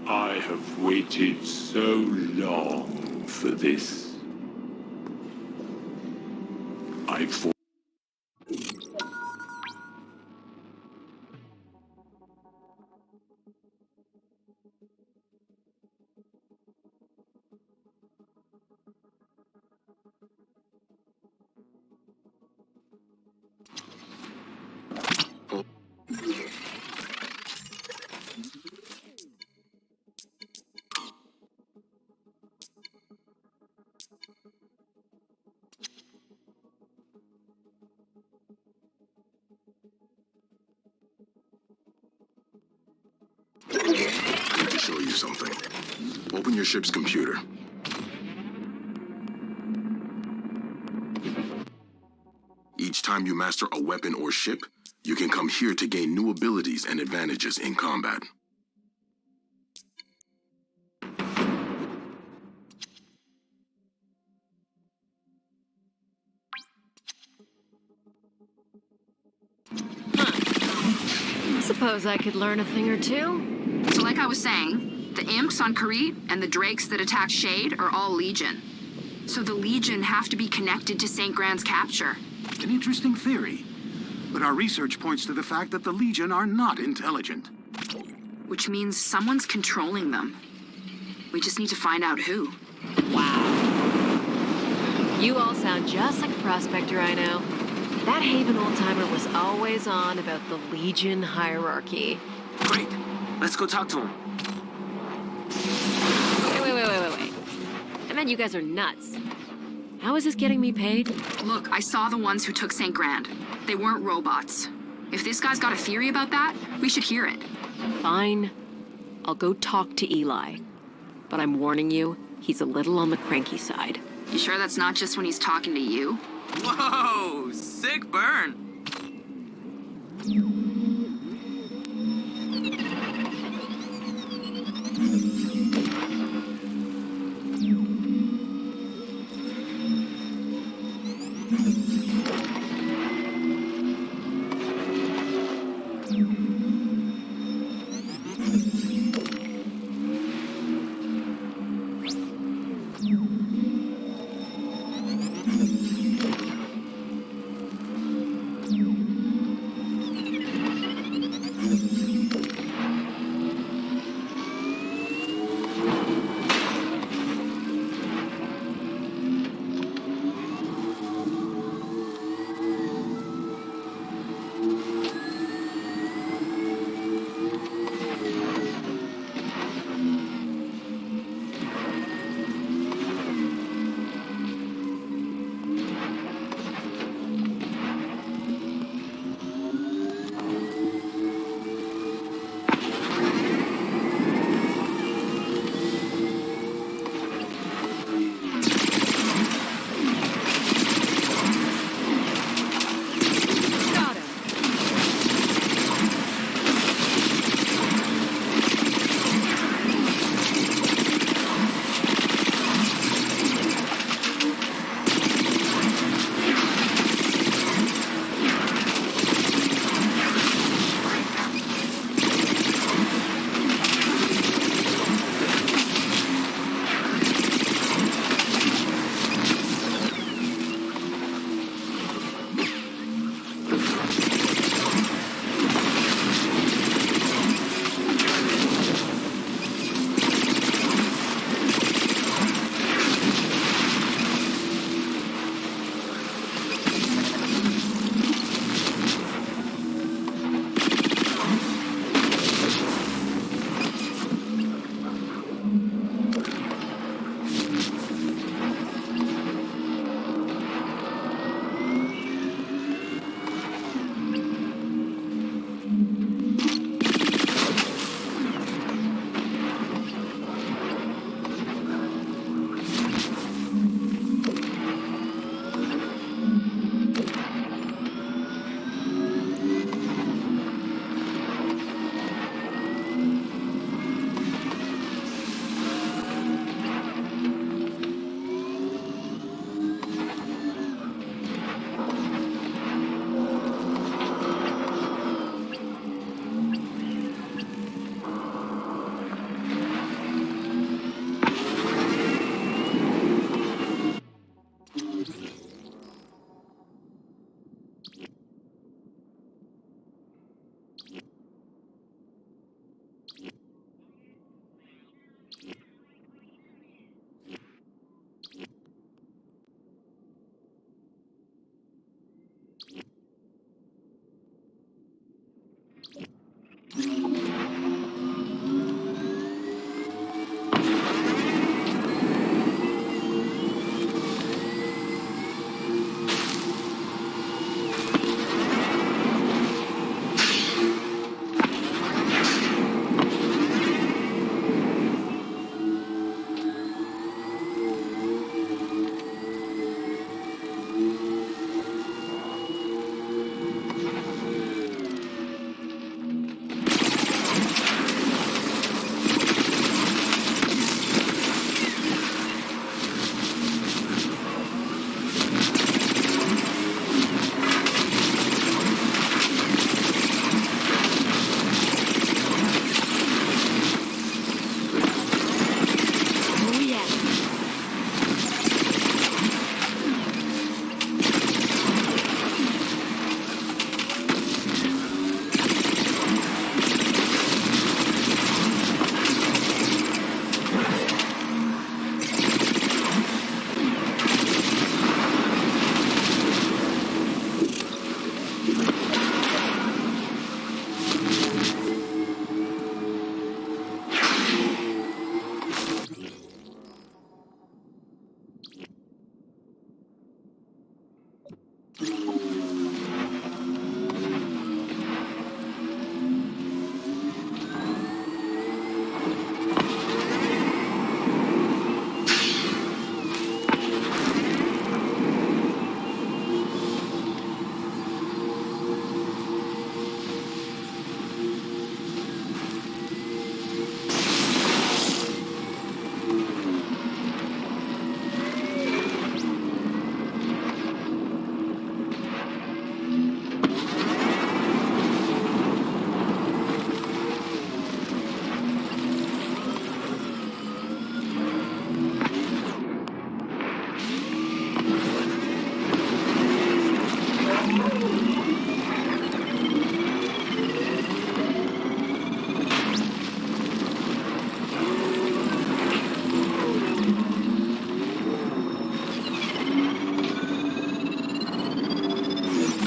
I have waited so long for this. I fought. I need to show you something. Open your ship's computer. Each time you master a weapon or ship, you can come here to gain new abilities and advantages in combat. Suppose I could learn a thing or two. So like I was saying, the imps on Karit and the drakes that attack Shade are all Legion. So the Legion have to be connected to St. Grand's capture. An interesting theory. But our research points to the fact that the Legion are not intelligent. Which means someone's controlling them. We just need to find out who. Wow. You all sound just like a prospector I know. That Haven old-timer was always on about the Legion hierarchy. Great. Let's go talk to him. Wait. I meant you guys are nuts. How is this getting me paid? Look, I saw the ones who took St. Grand. They weren't robots. If this guy's got a theory about that, we should hear it. Fine. I'll go talk to Eli. But I'm warning you, he's a little on the cranky side. You sure that's not just when he's talking to you? Whoa! Sick burn!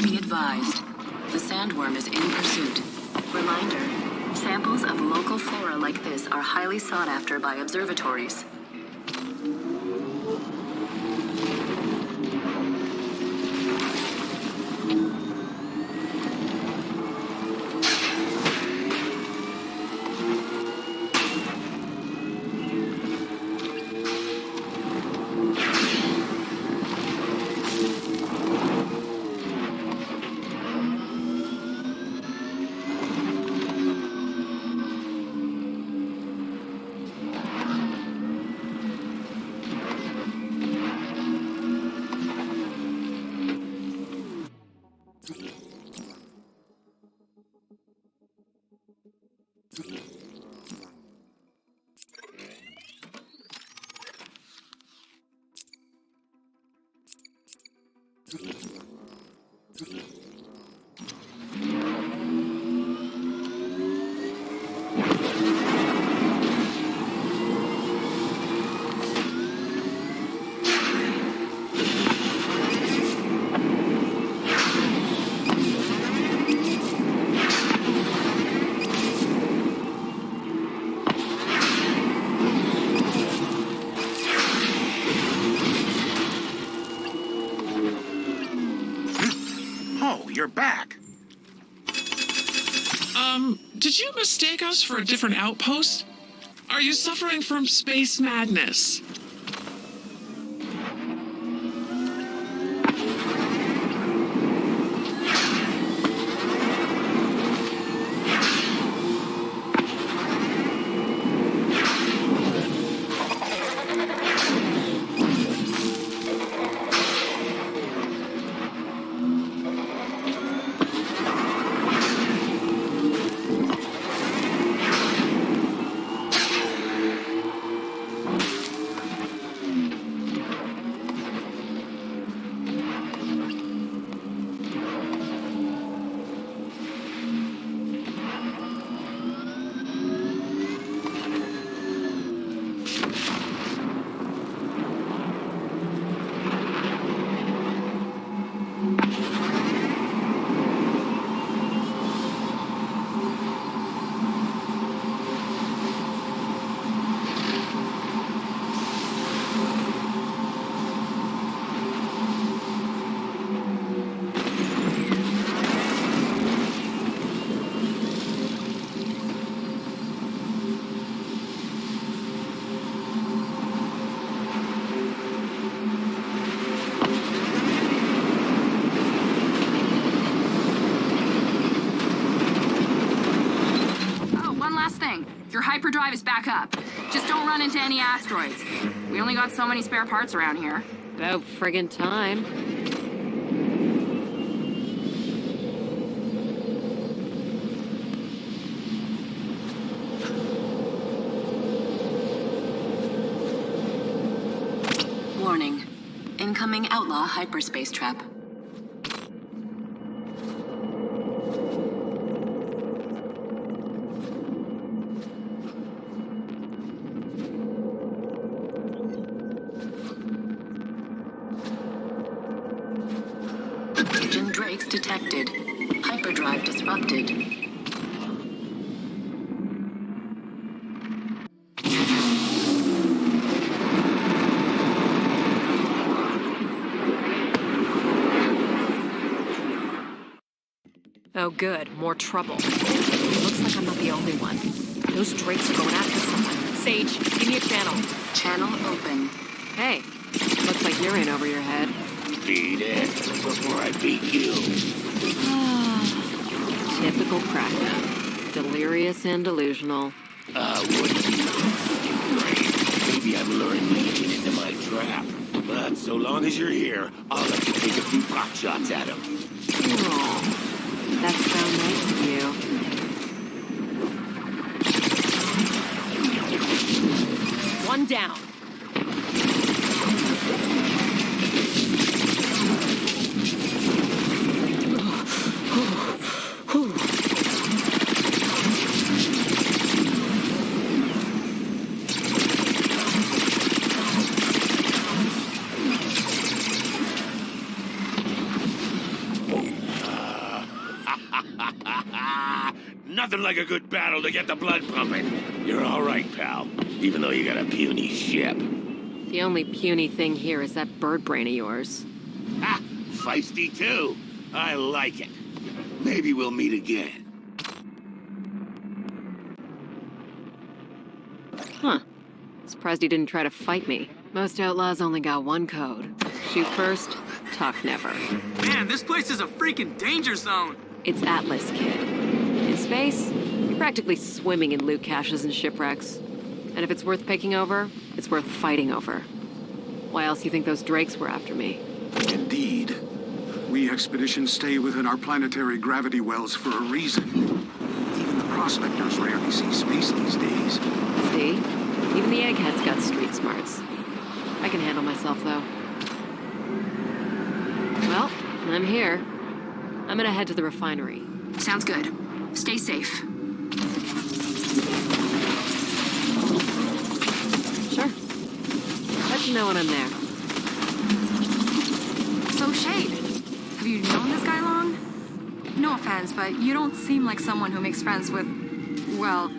Be advised, the sandworm is in pursuit. Reminder, samples of local flora like this are highly sought after by observatories. Oh, you're back. Did you mistake us for a different outpost? Are you suffering from space madness? Your hyperdrive is back up. Just don't run into any asteroids. We only got so many spare parts around here. About friggin' time. Warning. Incoming outlaw hyperspace trap. Legion Drakes detected. Hyperdrive disrupted. Oh, good. More trouble. Looks like I'm not the only one. Those drakes are going after someone. Sage, give me a channel. Channel open. Hey, looks like you're in over your head. Beat it before I beat you. Typical crackdown. Delirious and delusional. What do you think? Great. Maybe I'm luring Legion into my trap. But so long as you're here, I'll let you take a few pot shots at him. Oh, that sounds nice of you. One down. Nothing like a good battle to get the blood pumping. You're all right, pal. Even though you got a puny ship. The only puny thing here is that bird brain of yours. Ha! Feisty too. I like it. Maybe we'll meet again. Huh. Surprised he didn't try to fight me. Most outlaws only got one code. Shoot first, talk never. Man, this place is a freaking danger zone. It's Atlas, kid. In space, you're practically swimming in loot caches and shipwrecks. And if it's worth picking over, it's worth fighting over. Why else do you think those drakes were after me? Indeed. We expeditions stay within our planetary gravity wells for a reason. Even the prospectors rarely see space these days. See? Even the egghead's got street smarts. I can handle myself, though. Well, I'm here. I'm gonna head to the refinery. Sounds good. Stay safe. Sure. Let you know when I'm there. So, Shade, have you known this guy long? No offense, but you don't seem like someone who makes friends with, well,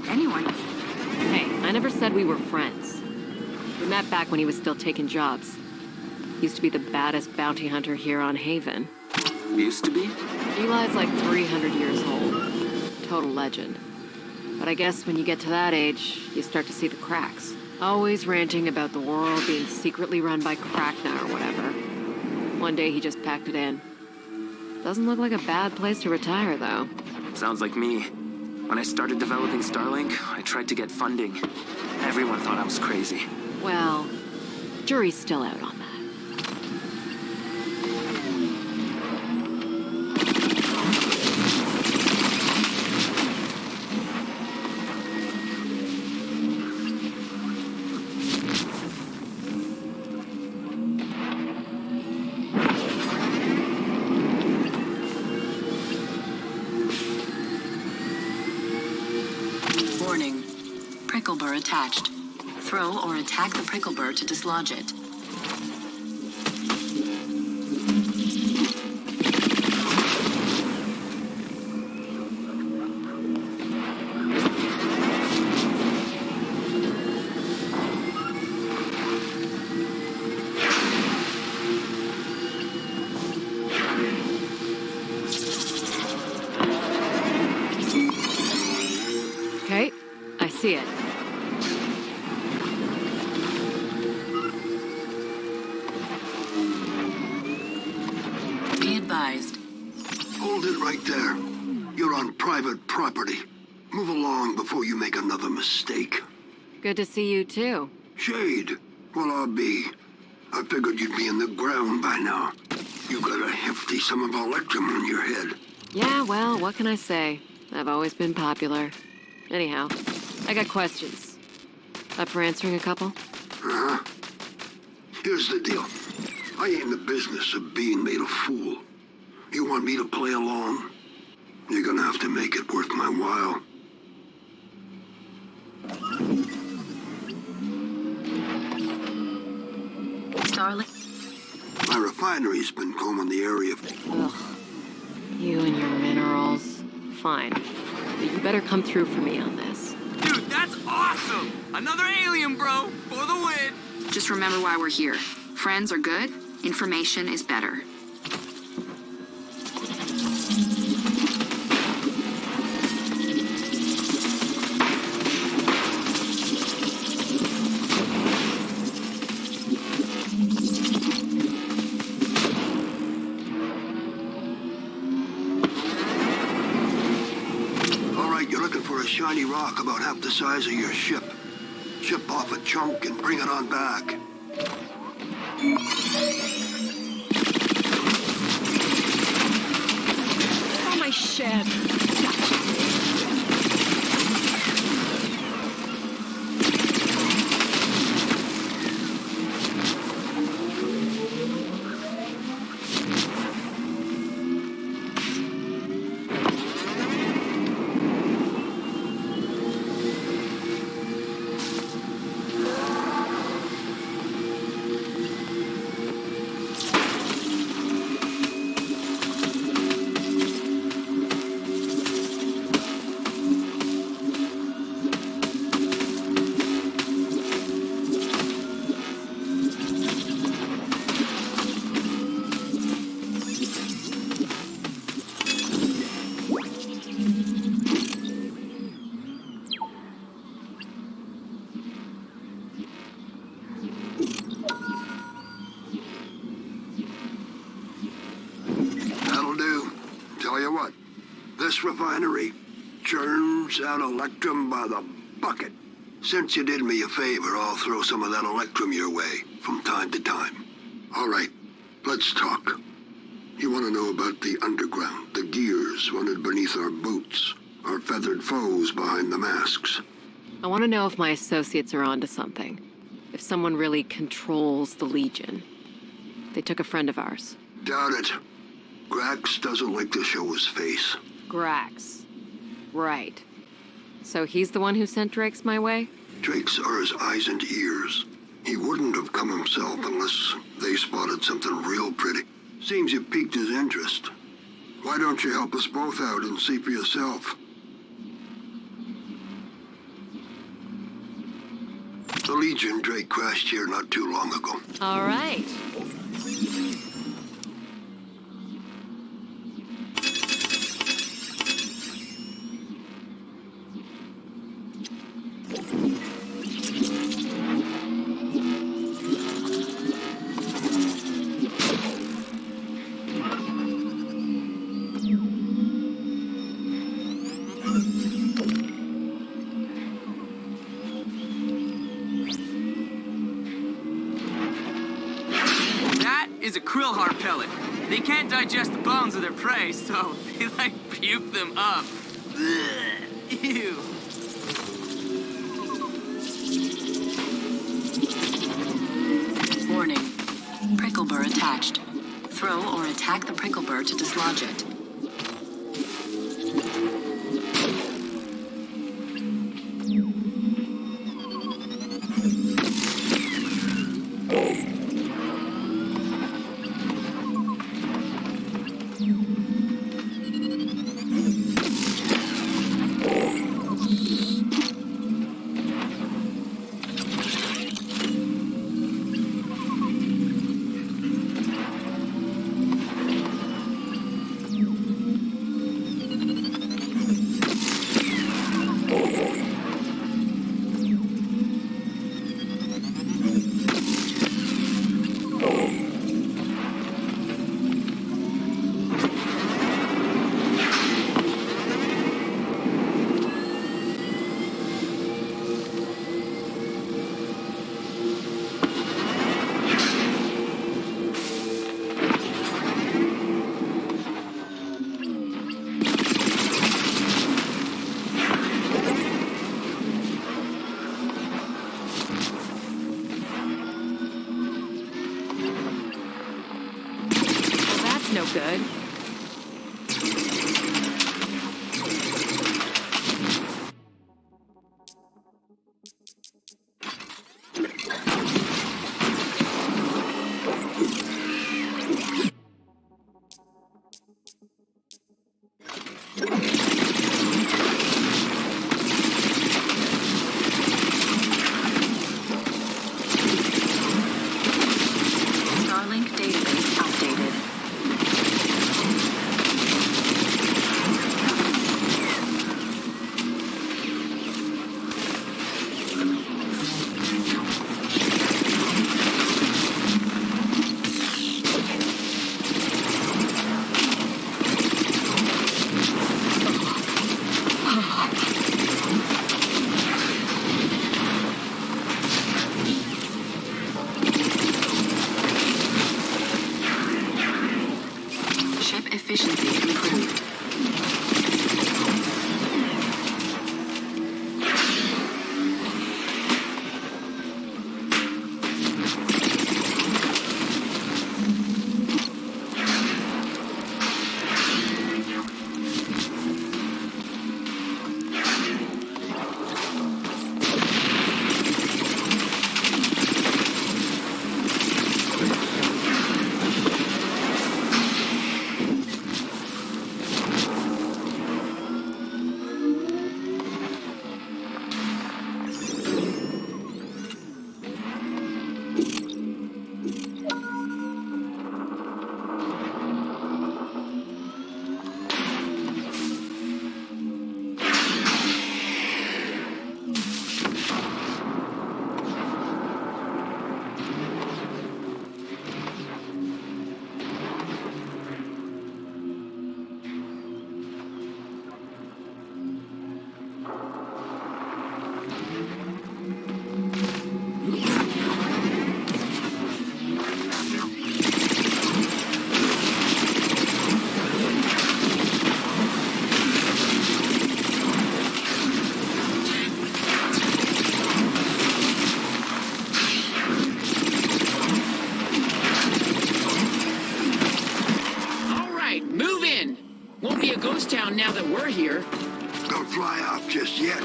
anyone. Hey, I never said we were friends. We met back when he was still taking jobs. He used to be the baddest bounty hunter here on Haven. Used to be? Eli's like 300 years old. Total legend. But I guess when you get to that age, you start to see the cracks. Always ranting about the world being secretly run by Crackna or whatever. One day he just packed it in. Doesn't look like a bad place to retire, though. Sounds like me. When I started developing Starlink, I tried to get funding. Everyone thought I was crazy. Well, jury's still out on that. Warning. Prickle burr attached. Throw or attack the prickle burr to dislodge it. Okay, I see it. Be advised. Hold it right there. You're on private property. Move along before you make another mistake. Good to see you, too. Shade, well, I'll be. I figured you'd be in the ground by now. You got a hefty sum of electrum on your head. Yeah, well, what can I say? I've always been popular. Anyhow, I got questions. Up for answering a couple? Uh-huh. Here's the deal. I ain't in the business of being made a fool. You want me to play along? You're gonna have to make it worth my while. Starlink. My refinery's been combing the area. Ugh. You and your minerals. Fine. But you better come through for me on this. Dude, that's awesome! Another alien, bro! For the win! Just remember why we're here. Friends are good, information is better. shiny rock about half the size of your ship. Chip off a chunk and bring it on back. Oh, my ship. That'll do. Tell you what, this refinery churns out electrum by the bucket. Since you did me a favor, I'll throw some of that electrum your way from time to time. All right, let's talk. You want to know about the underground, the gears running beneath our boots, our feathered foes behind the masks. I want to know if my associates are onto something. If someone really controls the Legion. They took a friend of ours. Doubt it. Grax doesn't like to show his face. Grax. Right. So he's the one who sent Drakes my way? Drakes are his eyes and ears. He wouldn't have come himself unless they spotted something real pretty. Seems you piqued his interest. Why don't you help us both out and see for yourself? The Legion Drake crashed here not too long ago. All right. Is a krill heart pellet. They can't digest the bones of their prey, so they like puke them up. Ugh. Ew. Warning. Prickle burr attached. Throw or attack the prickle burr to dislodge it. No good. Starlink database updated. efficiency improved. Now that we're here. Don't fly off just yet.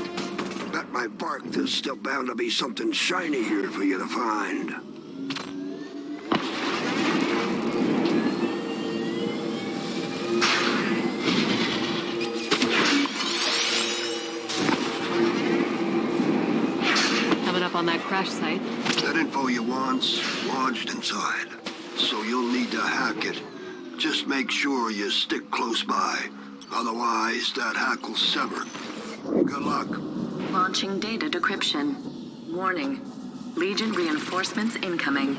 Bet my bark there's still bound to be something shiny here for you to find. Coming up on that crash site. That info you want's lodged inside, so you'll need to hack it. Just make sure you stick close by. Otherwise, that hack will sever. Good luck. Launching data decryption. Warning. Legion reinforcements incoming.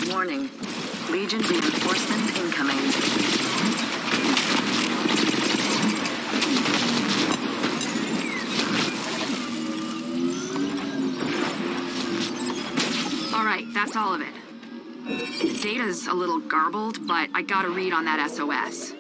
Warning. Legion reinforcements incoming. All right, that's all of it. The data's a little garbled, but I got a read on that SOS.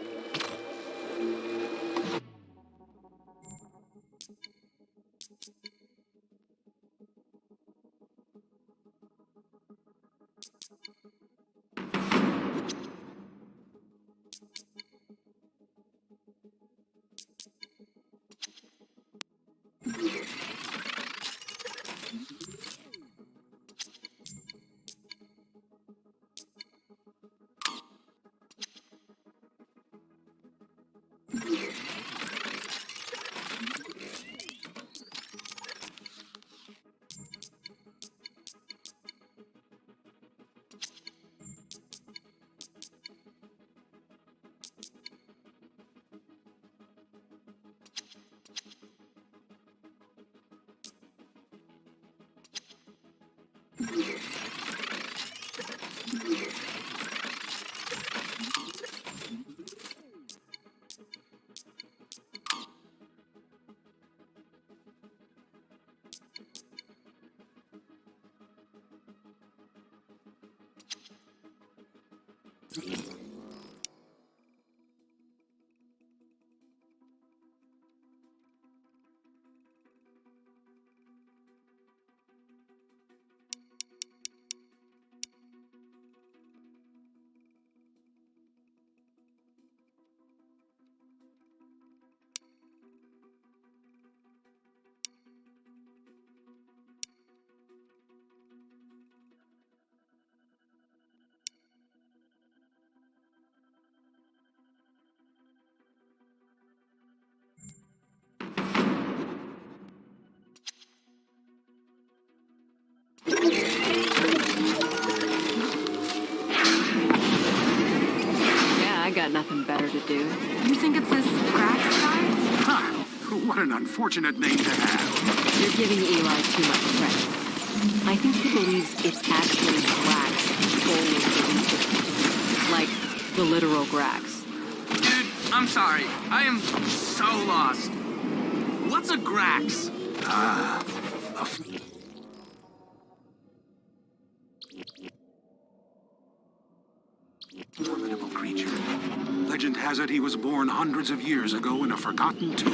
nothing better to do. You think it's this Grax guy? Ha! What an unfortunate name to have. You're giving Eli too much credit. I think he believes it's actually Grax controlling the Legion. Like, the literal Grax. Dude, I'm sorry. I am so lost. What's a Grax? Formidable creature. Legend has it he was born hundreds of years ago in a forgotten tomb.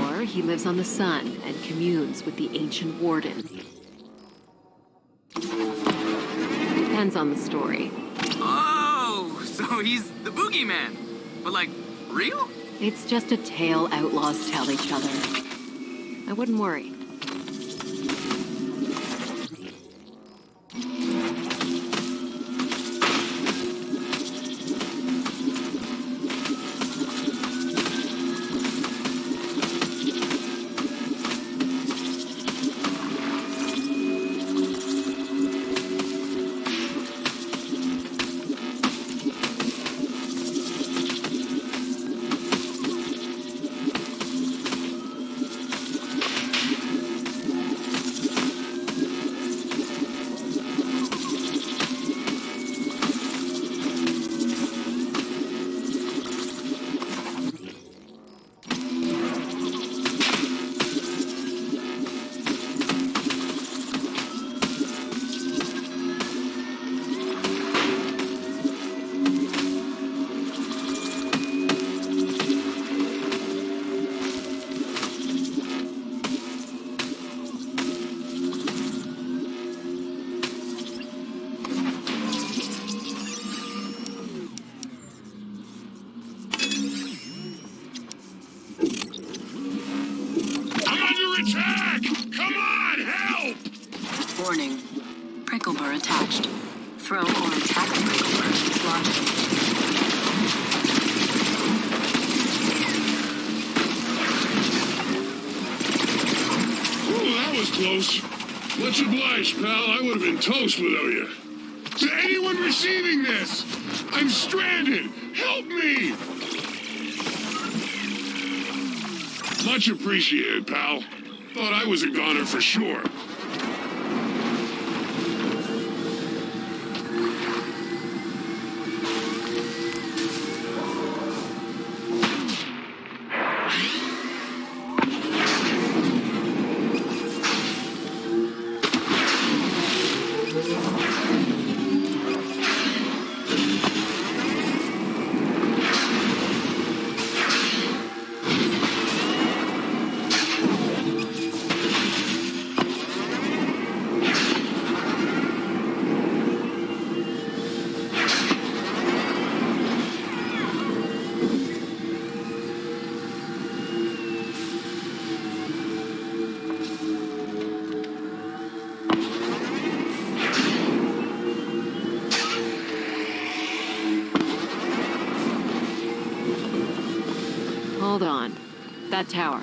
Or he lives on the sun and communes with the ancient warden. Depends on the story. Oh, so he's the boogeyman. But like, real? It's just a tale outlaws tell each other. I wouldn't worry. Attack! Come on, help! Warning. Prickleburr attached. Throw or attack the Prickleburr is launching. Ooh, that was close. Much obliged, pal. I would have been toast without you. To anyone receiving this, I'm stranded. Help me! Much appreciated, pal. Thought I was a goner for sure. Hold on. That tower.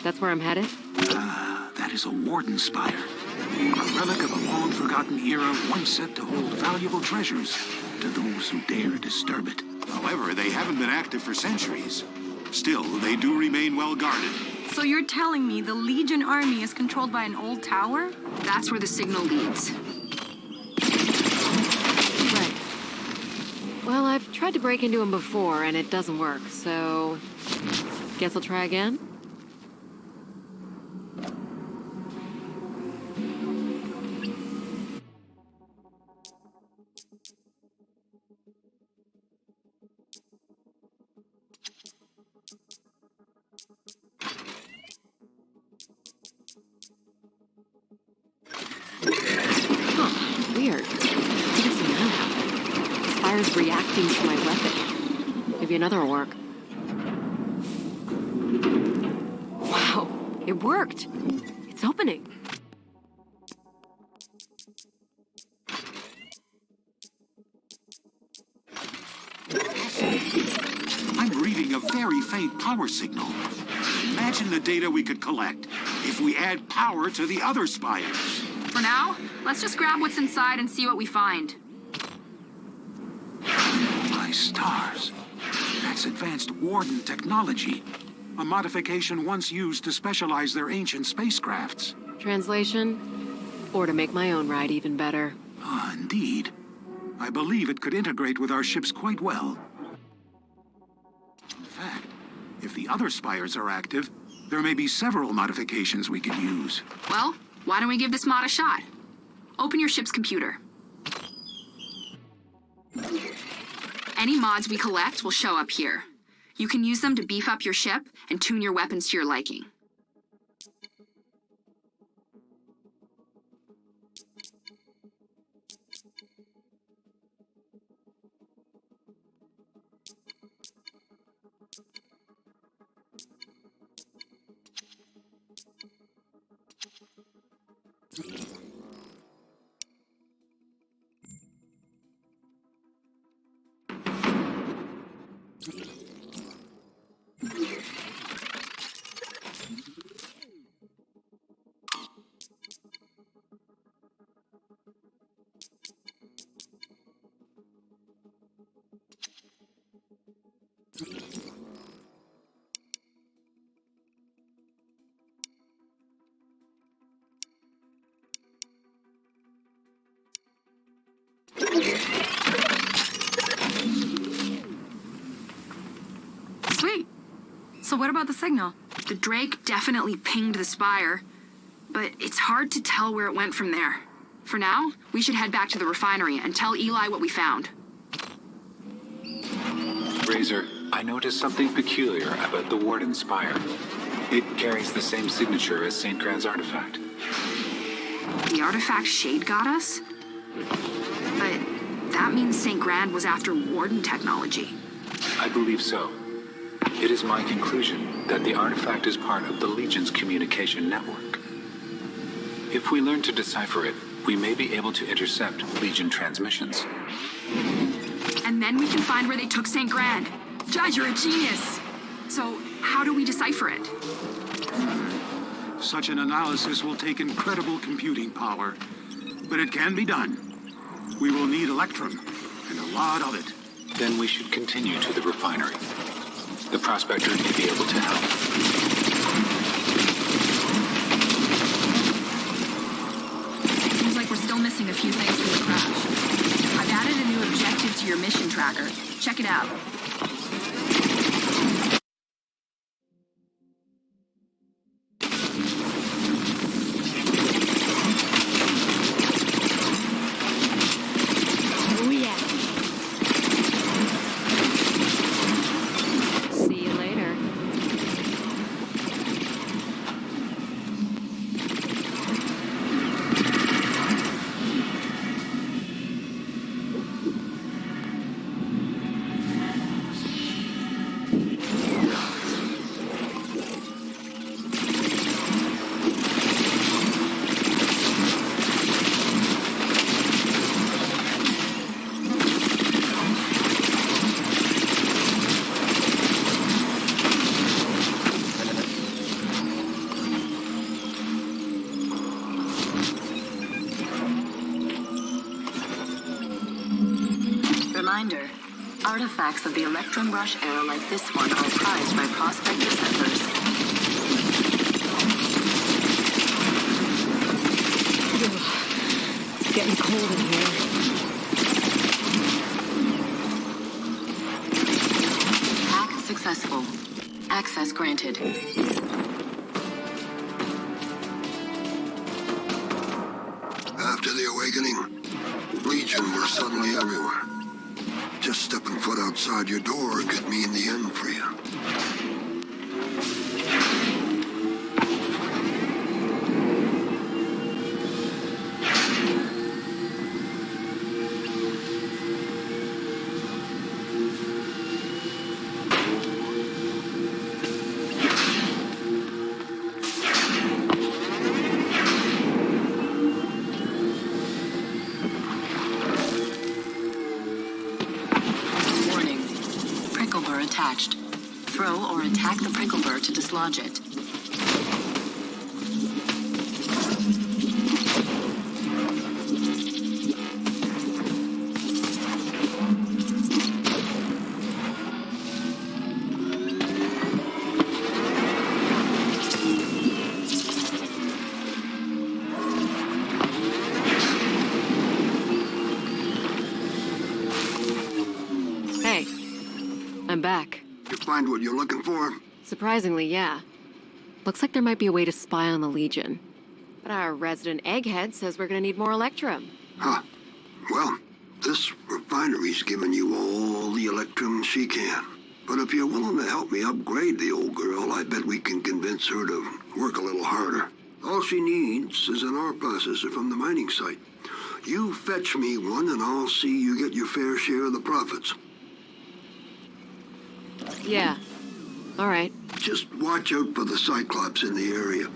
That's where I'm headed? That is a warden spire. A relic of a long-forgotten era once said to hold valuable treasures to those who dare disturb it. However, they haven't been active for centuries. Still, they do remain well guarded. So you're telling me the Legion army is controlled by an old tower? That's where the signal leads. Right. Well, I've tried to break into them before, and it doesn't work, so... guess I'll try again? Weird. What is now? Spire's reacting to my weapon. Maybe another will work. Wow, it worked. It's opening. I'm reading a very faint power signal. Imagine the data we could collect if we add power to the other spires. For now, let's just grab what's inside and see what we find. My My stars. That's advanced Warden technology. A modification once used to specialize their ancient spacecrafts. Translation? Or to make my own ride even better. Ah, indeed. I believe it could integrate with our ships quite well. In fact, if the other spires are active, there may be several modifications we could use. Well, why don't we give this mod a shot? Open your ship's computer. Any mods we collect will show up here. You can use them to beef up your ship and tune your weapons to your liking. Sweet. So what about the signal? The Drake definitely pinged the spire, but it's hard to tell where it went from there. For now, we should head back to the refinery and tell Eli what we found. Razor, I noticed something peculiar about the Warden spire. It carries the same signature as St. Grand's artifact. The artifact Shade got us? But that means St. Grand was after Warden technology. I believe so. It is my conclusion that the artifact is part of the Legion's communication network. If we learn to decipher it, we may be able to intercept Legion transmissions. And then we can find where they took St. Grand. Judge, you're a genius. So, how do we decipher it? Such an analysis will take incredible computing power, but it can be done. We will need Electrum, and a lot of it. Then we should continue to the refinery. The prospector may be able to help. Seems like we're still missing a few things from the crash. I've added a new objective to your mission tracker. Check it out. Reminder, artifacts of the Electrum Rush era like this one are prized by prospector settlers. It's getting cold in here. Hack successful. Access granted. After the awakening, Legion were suddenly everywhere. Just stepping foot outside your door could mean the end for you. Attached. Throw or attack the prickle burr to dislodge it. find what you're looking for? Surprisingly, yeah. Looks like there might be a way to spy on the Legion. But our resident egghead says we're gonna need more Electrum. Huh. Well, this refinery's giving you all the Electrum she can. But if you're willing to help me upgrade the old girl, I bet we can convince her to work a little harder. All she needs is an ore processor from the mining site. You fetch me one and I'll see you get your fair share of the profits. Yeah. All right. Just watch out for the Cyclops in the area.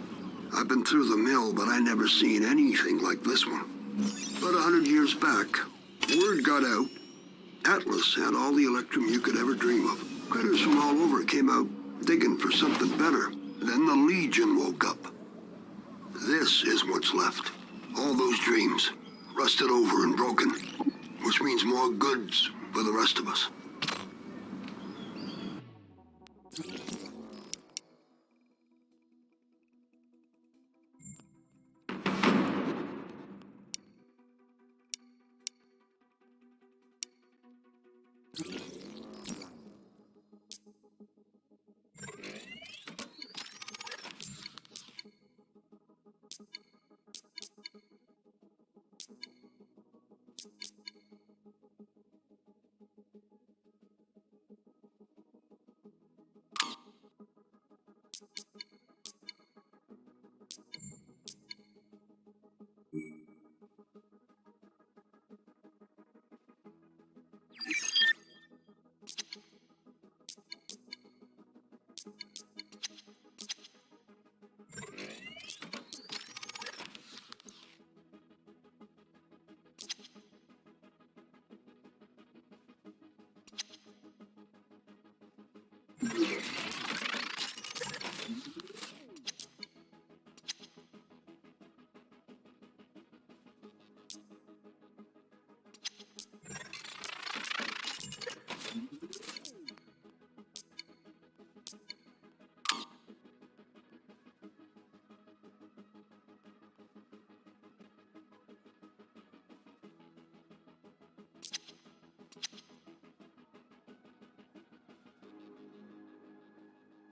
I've been through the mill, but I never seen anything like this one. About 100 years back, word got out. Atlas had all the Electrum you could ever dream of. Critters from all over came out digging for something better. Then the Legion woke up. This is what's left. All those dreams, rusted over and broken. Which means more goods for the rest of us.